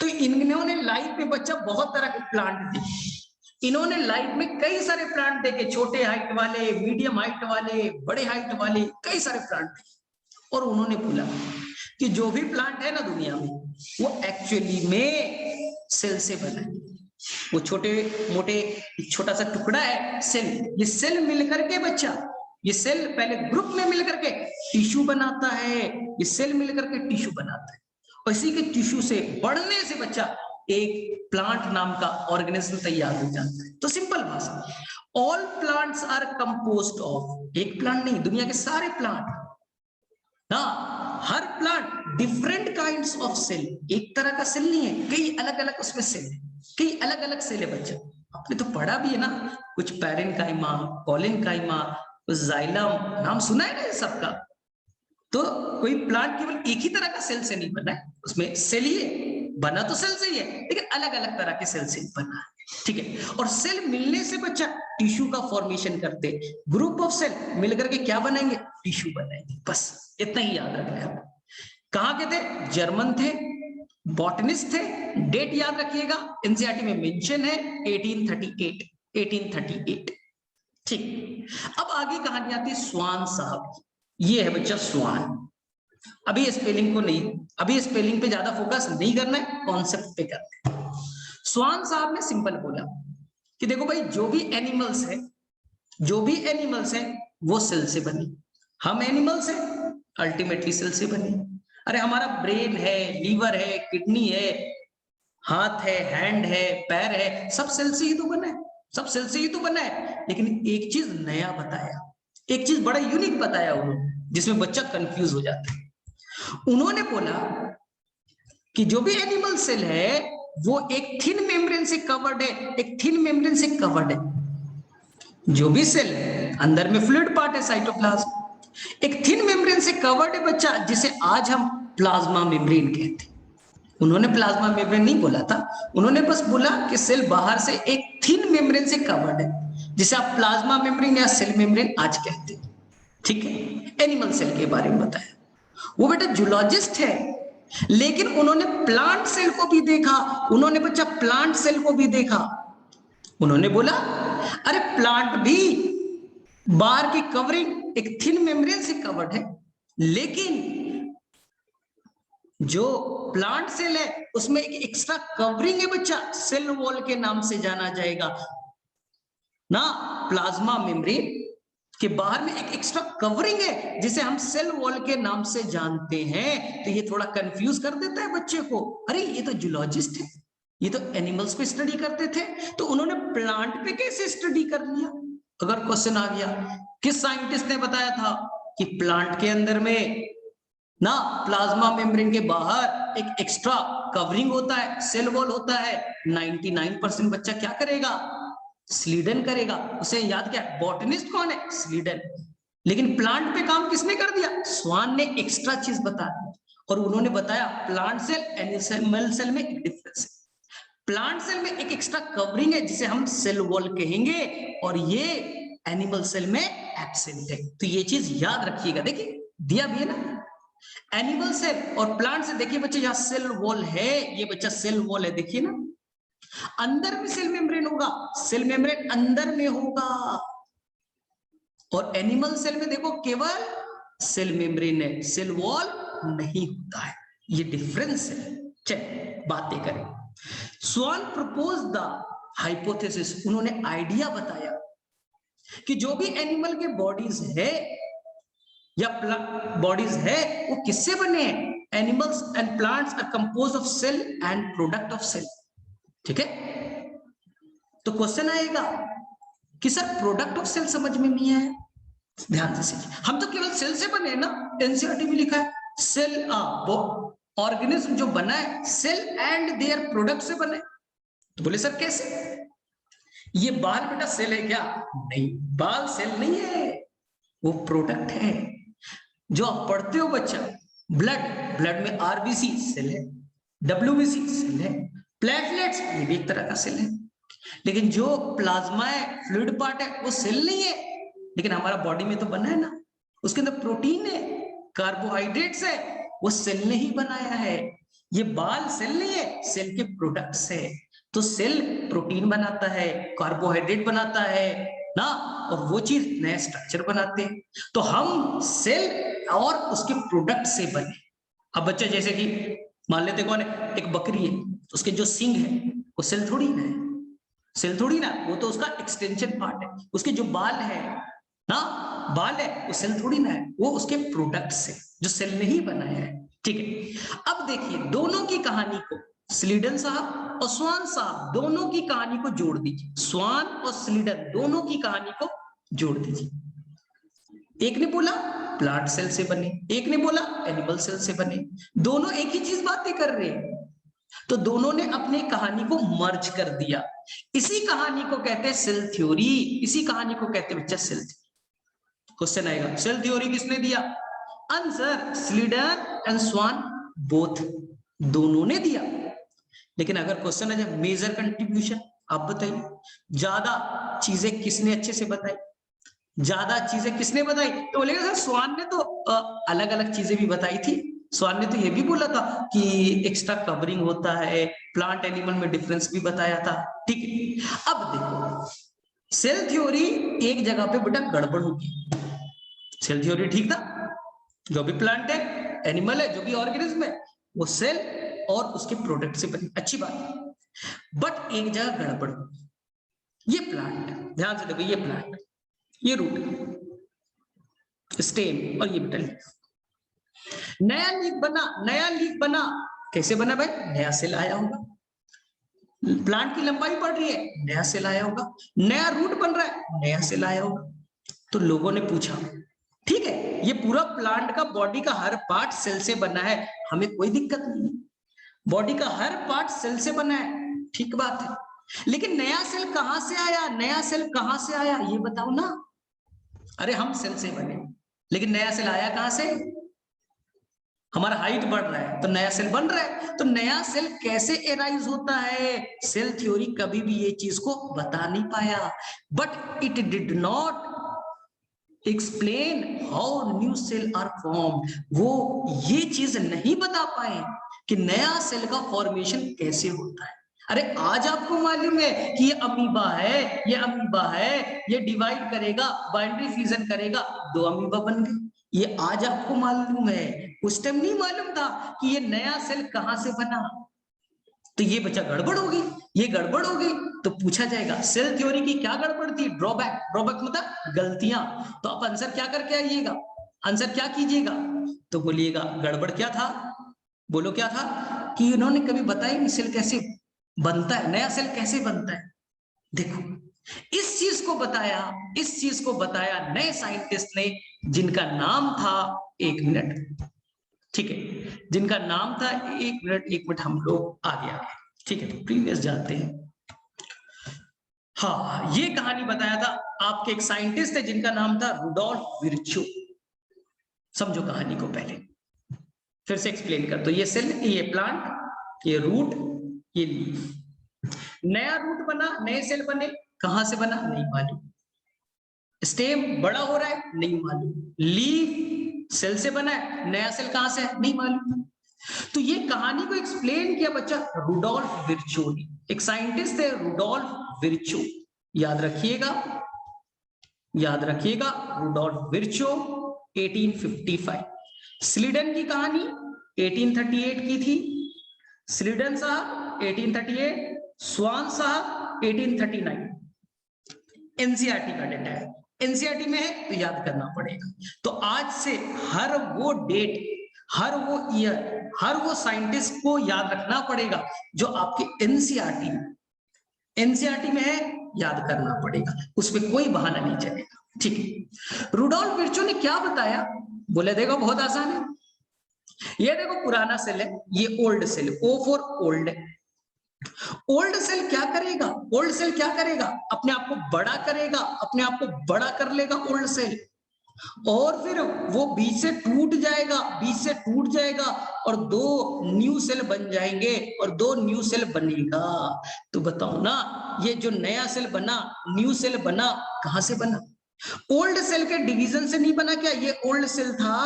तो इन्होंने लाइफ में बच्चा बहुत तरह के प्लांट देखे, इन्होंने लाइफ में कई सारे प्लांट देखे, छोटे हाइट वाले, मीडियम हाइट वाले, बड़े हाइट वाले, कई सारे प्लांट देखे, और उन्होंने बोला कि जो भी प्लांट है ना दुनिया में वो एक्चुअली में सेल से बना है, वो छोटे मोटे छोटा सा टुकड़ा है सेल, ये सेल मिलकर के बच्चा, ये सेल पहले ग्रुप में मिलकर के टिश्यू बनाता है, ये सेल मिलकर के टिश्यू बनाता है, और इसी के टिश्यू से बढ़ने से बच्चा एक प्लांट नाम का ऑर्गेनिज्म तैयार हो जाता है। तो सिंपल भाषा, all plants are composed of, एक प्लांट नहीं दुनिया के सारे प्लांट, हर plant different kinds of cell, एक तरह का सेल नहीं है, कई अलग अलग उसमें सेल है, कई अलग अलग सेल है बच्चा, आपने तो पढ़ा भी है ना, कुछ पैरेनकाइमा, कॉलिनकाइमा, कुछ जाइलम, नाम सुना है ना सबका। तो कोई प्लांट केवल एक ही तरह का सेल से नहीं बना है, उसमें सेल ही है, बना तो सेल से ही है लेकिन अलग अलग तरह के सेल से बना है, ठीक है। और सेल मिलने से बच्चा टिश्यू का फॉर्मेशन करते, ग्रुप ऑफ सेल मिलकर के क्या बनाएंगे, टिश्यू बनाएंगे, बस इतना ही याद रखना है। कहां के थे, जर्मन थे, बॉटनिस्ट थे, डेट याद रखिएगा, एनसीईआरटी में मेंशन है 1838, ठीक। अब आगे कहानी आती है स्वान साहब की, ये है बच्चा स्वान, अभी स्पेलिंग को नहीं, अभी स्पेलिंग पे ज्यादा फोकस नहीं करना है, कॉन्सेप्ट पे करना है। स्वान साहब ने सिंपल बोला कि देखो भाई जो भी एनिमल्स हैं वो सेल से बनी, हम एनिमल्स हैं अल्टीमेटली सेल से बनी, अरे हमारा ब्रेन है, लीवर है, किडनी है, हाथ है, हैंड है, पैर है, सब सेल से ही तो बना है, सब सेल से ही तो बना है। लेकिन एक चीज नया बताया, एक चीज बड़ा यूनिक बताया उन्होंने, जिसमें बच्चा कंफ्यूज हो जाता है। उन्होंने बोला कि जो भी एनिमल सेल है वो एक थिन मेम्ब्रेन से कवर्ड है, एक थिन मेम्ब्रेन से कवर्ड है। जो भी सेल है अंदर में फ्लूइड पार्ट है साइटोप्लाज्म, एक थिन मेम्ब्रेन से कवर्ड है बच्चा, जिसे आज हम प्लाज्मा मेम्ब्रेन कहते हैं। उन्होंने प्लाज्मा मेम्ब्रेन नहीं बोला था, उन्होंने बस बोला कि सेल बाहर से एक थिन मेम्ब्रेन से कवर्ड है, जिसे आप प्लाज्मा मेम्ब्रेन या सेल मेम्ब्रेन आज कहते हैं, ठीक है। एनिमल सेल के बारे में बताया, वो बेटा जूलॉजिस्ट है, लेकिन उन्होंने प्लांट सेल को भी देखा, उन्होंने बच्चा प्लांट सेल को भी देखा। उन्होंने बोला अरे प्लांट भी बाहर की कवरिंग एक थिन मेम्ब्रेन से कवर्ड है, लेकिन जो प्लांट सेल है उसमें एक एक्स्ट्रा कवरिंग है बच्चा, सेल वॉल के नाम से जाना जाएगा ना, प्लाज्मा मेम्ब्रेन। कि बाहर में एक एक्स्ट्रा कवरिंग है जिसे हम सेल वॉल के नाम से जानते हैं। तो ये थोड़ा कंफ्यूज कर देता है बच्चे को, अरे ये तो जूलॉजिस्ट है, ये तो एनिमल्स को स्टडी करते थे, तो उन्होंने प्लांट पे कैसे स्टडी कर लिया। अगर क्वेश्चन आ गया, किस साइंटिस्ट ने बताया था कि प्लांट के अंदर में ना प्लाज्मा मेम्ब्रेन के बाहर एक एक्स्ट्रा कवरिंग होता है, सेल वॉल होता है। 99% बच्चा क्या करेगा, स्लीडन करेगा। उसे याद क्या, बॉटनिस्ट कौन है, स्लीडन। लेकिन प्लांट पे काम किसने कर दिया, स्वान ने एक्स्ट्रा चीज बता दी, और उन्होंने बताया प्लांट सेल एनिमल सेल में एक डिफरेंस है। प्लांट सेल में एक एक्स्ट्रा कवरिंग है जिसे हम सेल वॉल कहेंगे, और ये एनिमल सेल में एब्सेंट है। तो ये चीज याद रखिएगा। देखिए दिया भी है ना, एनिमल सेल और प्लांट से। देखिए बच्चे यहाँ सेल वॉल है, ये बच्चा सेल वॉल है, देखिए ना, अंदर में सेल मेम्ब्रेन होगा, सेल मेम्ब्रेन अंदर में होगा, और एनिमल सेल में देखो केवल सेल मेम्ब्रेन है, सेल वॉल नहीं होता है। ये डिफरेंस है। चलिए बातें करें। स्वान प्रपोज द हाइपोथेसिस, उन्होंने आइडिया बताया कि जो भी एनिमल के बॉडीज है या बॉडीज है वो किससे बने हैं, animals and plants are composed of cell and product of cell. ठीक है, तो क्वेश्चन आएगा कि सर प्रोडक्ट ऑफ सेल समझ में नहीं आया। ध्यान से सीखिए, हम तो केवल सेल से बने हैं ना, एनसीईआरटी में लिखा है सेल ऑर्गेनिज्म जो बना है सेल एंड देयर प्रोडक्ट से बने। तो बोले सर कैसे, ये बाल बेटा सेल है क्या, नहीं बाल सेल नहीं है, वो प्रोडक्ट है। जो आप पढ़ते हो बच्चा, ब्लड, ब्लड में आरबीसी सेल है, डब्ल्यूबीसी सेल है, प्लेटलेट्स ये भी एक तरह का सेल है। लेकिन जो प्लाज्मा है, फ्लूइड पार्ट है, वो सेल नहीं है। लेकिन हमारा बॉडी में तो बना है ना, उसके अंदर प्रोटीन है, कार्बोहाइड्रेट्स है, वो सेल ने ही बनाया है। ये बाल सेल नहीं है, सेल के प्रोडक्ट्स है। तो सेल प्रोटीन बनाता है, कार्बोहाइड्रेट बनाता है ना, और वो चीज नया स्ट्रक्चर बनाते हैं। तो हम सेल और उसके प्रोडक्ट से बने। अब बच्चे जैसे कि मान लेते कौन है, एक बकरी है, उसके जो सींग है वो सेल थोड़ी ना है, सेल थोड़ी ना, वो तो उसका एक्सटेंशन पार्ट है। उसके जो बाल है ना, बाल है, वो सेल थोड़ी ना है, वो उसके प्रोडक्ट से जो सेल ने ही बनाया है। ठीक है, अब देखिए दोनों की कहानी को, स्लीडन साहब और स्वान साहब दोनों की कहानी को जोड़ दीजिए। स्वान और स्लीडन दोनों की कहानी को जोड़ दीजिए। एक ने बोला प्लांट सेल से बने, एक ने बोला एनिमल सेल से बने, दोनों एक ही चीज बातें कर रहे हैं। तो दोनों ने अपनी कहानी को मर्ज कर दिया। इसी कहानी को कहते हैं सेल थ्योरी, इसी कहानी को कहते हैं बच्चा सेल थ्योरी। क्वेश्चन आएगा सेल थ्योरी किसने दिया, answer Schleiden and Schwann both, दोनों ने दिया। लेकिन अगर क्वेश्चन है मेजर कंट्रीब्यूशन, आप बताइए ज्यादा चीजें किसने अच्छे से बताई, ज्यादा चीजें किसने बताई। तो बोलेगा सर स्वान ने तो अलग अलग चीजें भी बताई थी, स्वान ने तो ये भी बोला था कि एक्स्ट्रा कवरिंग होता है, प्लांट एनिमल में डिफरेंस भी बताया था। ठीक है, अब देखो सेल थ्योरी एक जगह पे बेटा गड़बड़ होगी। सेल थ्योरी ठीक था, जो भी प्लांट है, एनिमल है, जो भी ऑर्गेनिज्म है, वो सेल और उसके प्रोडक्ट से बनी, अच्छी बात है। बट एक जगह गड़बड़ होगी। ये प्लांट, ध्यान से देखो, ये प्लांट, ये रूट, स्टेम और ये बेटा लीफ। नया लीफ बना, नया लीफ बना, कैसे बना भाई, नया सेल आया होगा। प्लांट की लंबाई बढ़ रही है, नया सेल आया होगा। नया रूट बन रहा है, नया सेल आया होगा। तो लोगों ने पूछा ठीक है ये पूरा प्लांट का बॉडी का हर पार्ट सेल से बना है, हमें कोई दिक्कत नहीं है, बॉडी का हर पार्ट सेल से बना है, ठीक बात है। लेकिन नया सेल कहां से आया, नया सेल कहां से आया ये बताओ ना। अरे हम सेल से बने, लेकिन नया सेल आया कहां से, हमारा हाइट बढ़ रहा है तो नया सेल बन रहा है। तो नया सेल कैसे एराइज होता है, सेल थ्योरी कभी भी ये चीज को बता नहीं पाया। But it did not explain how new cell are formed, वो ये चीज नहीं बता पाए कि नया सेल का फॉर्मेशन कैसे होता है। अरे आज आपको मालूम है कि ये अमीबा है, ये अमीबा है, ये डिवाइड करेगा, बाइंड्री फ्यूजन करेगा, 2 अमीबा बन गए, ये आज आपको मालूम है। उस टाइम नहीं मालूम था कि ये नया सेल कहां से बना। तो ये बच्चा गड़बड़ हो गई, ये गड़बड़ हो गई तो पूछा जाएगा सेल थ्योरी की क्या गड़बड़ थी, ड्रॉबैक, ड्रॉबैक मतलब गलतियां। तो आप आंसर क्या करके आइएगा, आंसर क्या कीजिएगा, तो बोलिएगा गड़बड़ क्या था, बोलो क्या था कि उन्होंने कभी बताया नहीं सेल कैसे बनता है, नया सेल कैसे बनता है। देखो इस चीज को बताया, इस चीज को बताया नए साइंटिस्ट ने जिनका नाम था, एक मिनट, ठीक है, जिनका नाम था, एक मिनट हम लोग आगे आगे, ठीक है, तो प्रीवियस जाते हैं। हाँ, ये कहानी बताया था आपके एक साइंटिस्ट है जिनका नाम था रुडोल्फ विर्चो। समझो कहानी को पहले, फिर से एक्सप्लेन कर। तो ये सेल, ये प्लांट, ये रूट, ये लीफ, नया रूट बना, नए सेल बने, कहां से बना नहीं मालूम, स्टेम बड़ा हो रहा है नहीं मालूम, लीफ सेल से बना है, नया सेल कहां से है नहीं मालूम। तो ये कहानी को एक्सप्लेन किया बच्चा रुडोल्फ विर्चो ने, एक साइंटिस्ट है रुडोल्फ विर्चो, याद रखिएगा, याद रखिएगा, रुडोल्फ विर्चो 1855। स्वीडन की कहानी 1838 की थी, स्वीडन साहब 1838, स्वान साहब 1839। एनसीईआरटी का डेटा है, एनसीईआरटी में है तो याद करना पड़ेगा। तो आज से हर वो डेट, हर वो ईयर, हर वो साइंटिस्ट को याद रखना पड़ेगा जो आपके एनसीईआरटी में, एनसीईआरटी में है, याद करना पड़ेगा, उसमें कोई बहाना नहीं चलेगा, ठीक है। रुडोल्फ विर्चो ने क्या बताया, बोले देखो बहुत आसान है, ये देखो पुराना सेल है, ये old cell, O for old है। ओल्ड सेल क्या करेगा, ओल्ड सेल क्या करेगा, अपने आप को बड़ा करेगा, अपने आप को बड़ा कर लेगा ओल्ड सेल, और फिर वो बीच से टूट जाएगा, बीच से टूट जाएगा और दो न्यू सेल बन जाएंगे, और दो न्यू सेल बनेगा। तो बताओ ना, ये जो नया सेल बना, न्यू सेल बना, कहां से बना, ओल्ड सेल के डिवीजन से नहीं बना क्या, ये ओल्ड सेल था,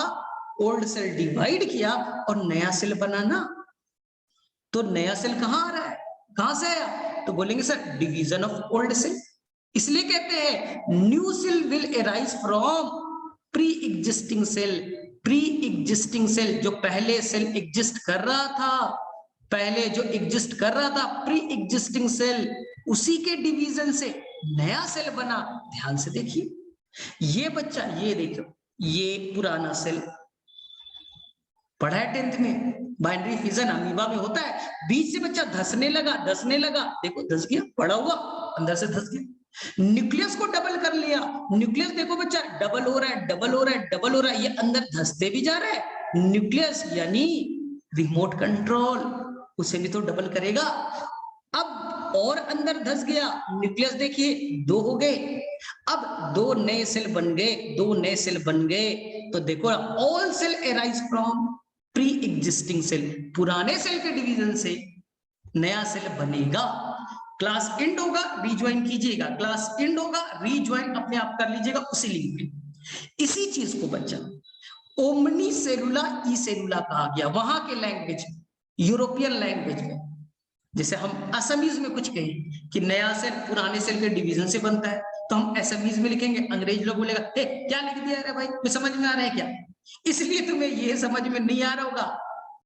ओल्ड सेल डिवाइड किया और नया सेल बना ना। तो नया सेल कहां आ रहा है, कहां से आया, तो बोलेंगे sir division of old cell. इसलिए कहते हैं new cell will arise from pre existing cell. Pre existing cell, जो पहले सेल एग्जिस्ट कर रहा था, पहले जो एग्जिस्ट कर रहा था प्री एग्जिस्टिंग सेल, उसी के डिवीजन से नया सेल बना। ध्यान से देखिए, ये बच्चा, ये देखो, ये पुराना सेल पढ़ा है 10th में, बाइनरी फिजन अमीबा में होता है, बीच से बच्चा धसने लगा, धसने लगा, देखो धस गया, पड़ा हुआ अंदर से धस गया। न्यूक्लियस को डबल कर लिया, न्यूक्लियस देखो बच्चा डबल हो रहा है, डबल हो रहा है, डबल हो रहा है, ये अंदर धसते भी जा रहा है। न्यूक्लियस यानी रिमोट कंट्रोल, उसे भी तो डबल करेगा। अब और अंदर धस गया, न्यूक्लियस देखिए 2 हो गए, अब 2 नए सेल बन गए, 2 नए सेल बन गए। तो देखो all cell arise from pre existing cell, पुराने सेल के डिवीजन से नया सेल बनेगा। क्लास एंड होगा, रीज्वाइन कीजिएगा, क्लास एंड होगा, रीज्वाइन अपने आप कर लीजिएगा उसी लिंक पे। इसी चीज को बच्चा ओमनी सेलुला ई सेलुला कहा गया, वहां के लैंग्वेज, यूरोपियन लैंग्वेज में। जैसे हम असमीज में कुछ कहें कि नया सेल पुराने सेल के डिवीजन से बनता है, तो हम असमीज में लिखेंगे, अंग्रेज लोग बोलेगा क्या लिख दिया रे भाई, तुम्हें समझ में आ रहा है क्या, इसलिए तुम्हें ये समझ में नहीं आ रहा होगा